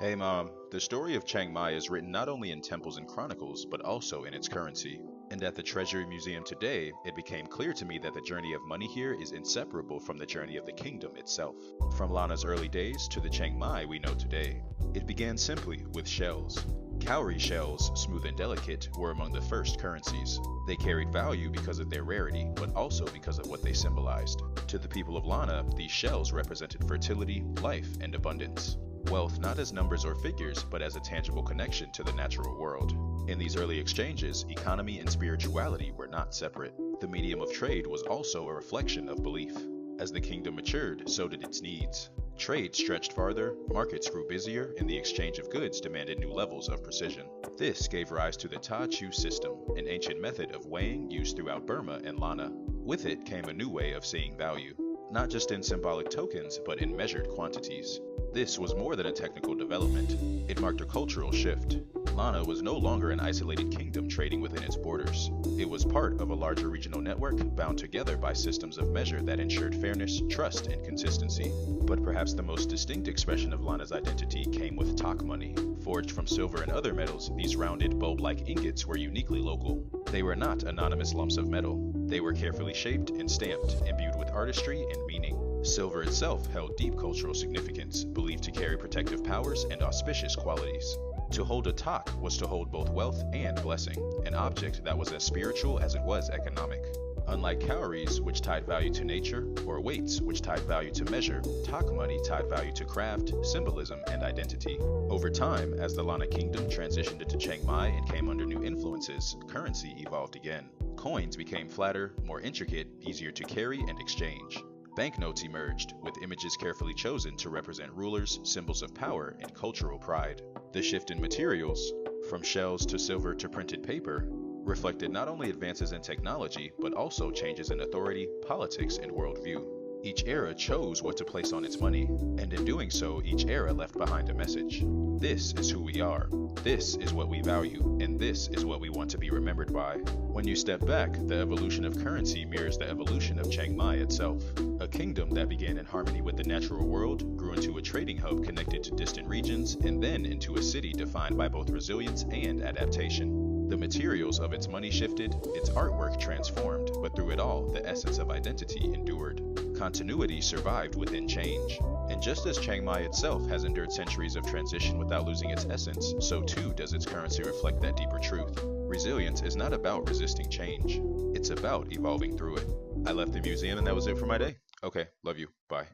Hey mom, the story of Chiang Mai is written not only in temples and chronicles, but also in its currency. And at the Treasury Museum today, it became clear to me that the journey of money here is inseparable from the journey of the kingdom itself. From Lana's early days to the Chiang Mai we know today, it began simply with shells. Cowrie shells, smooth and delicate, were among the first currencies. They carried value because of their rarity, but also because of what they symbolized. To the people of Lana, these shells represented fertility, life, and abundance. Wealth not as numbers or figures, but as a tangible connection to the natural world. In these early exchanges, economy and spirituality were not separate. The medium of trade was also a reflection of belief. As the kingdom matured, so did its needs. Trade stretched farther, markets grew busier, and the exchange of goods demanded new levels of precision. This gave rise to the Ta Chu system, an ancient method of weighing used throughout Burma and Lana. With it came a new way of seeing value, not just in symbolic tokens, but in measured quantities. This was more than a technical development. It marked a cultural shift. Lana was no longer an isolated kingdom trading within its borders. It was part of a larger regional network bound together by systems of measure that ensured fairness, trust, and consistency. But perhaps the most distinct expression of Lana's identity came with tak money. Forged from silver and other metals, these rounded, bulb-like ingots were uniquely local. They were not anonymous lumps of metal. They were carefully shaped and stamped, imbued with artistry and meaning. Silver itself held deep cultural significance, believed to carry protective powers and auspicious qualities. To hold a tak was to hold both wealth and blessing, an object that was as spiritual as it was economic. Unlike cowries, which tied value to nature, or weights, which tied value to measure, tak money tied value to craft, symbolism, and identity. Over time, as the Lana kingdom transitioned into Chiang Mai and came under new influences, currency evolved again. Coins became flatter, more intricate, easier to carry and exchange. Banknotes emerged, with images carefully chosen to represent rulers, symbols of power, and cultural pride. The shift in materials, from shells to silver to printed paper, reflected not only advances in technology, but also changes in authority, politics, and worldview. Each era chose what to place on its money, and in doing so, each era left behind a message. This is who we are, this is what we value, and this is what we want to be remembered by. When you step back, the evolution of currency mirrors the evolution of Chiang Mai itself. A kingdom that began in harmony with the natural world grew into a trading hub connected to distant regions, and then into a city defined by both resilience and adaptation. The materials of its money shifted, its artwork transformed, but through it all, the essence of identity endured. Continuity survived within change. And just as Chiang Mai itself has endured centuries of transition without losing its essence, so too does its currency reflect that deeper truth. Resilience is not about resisting change. It's about evolving through it. I left the museum and that was it for my day. Okay, love you. Bye.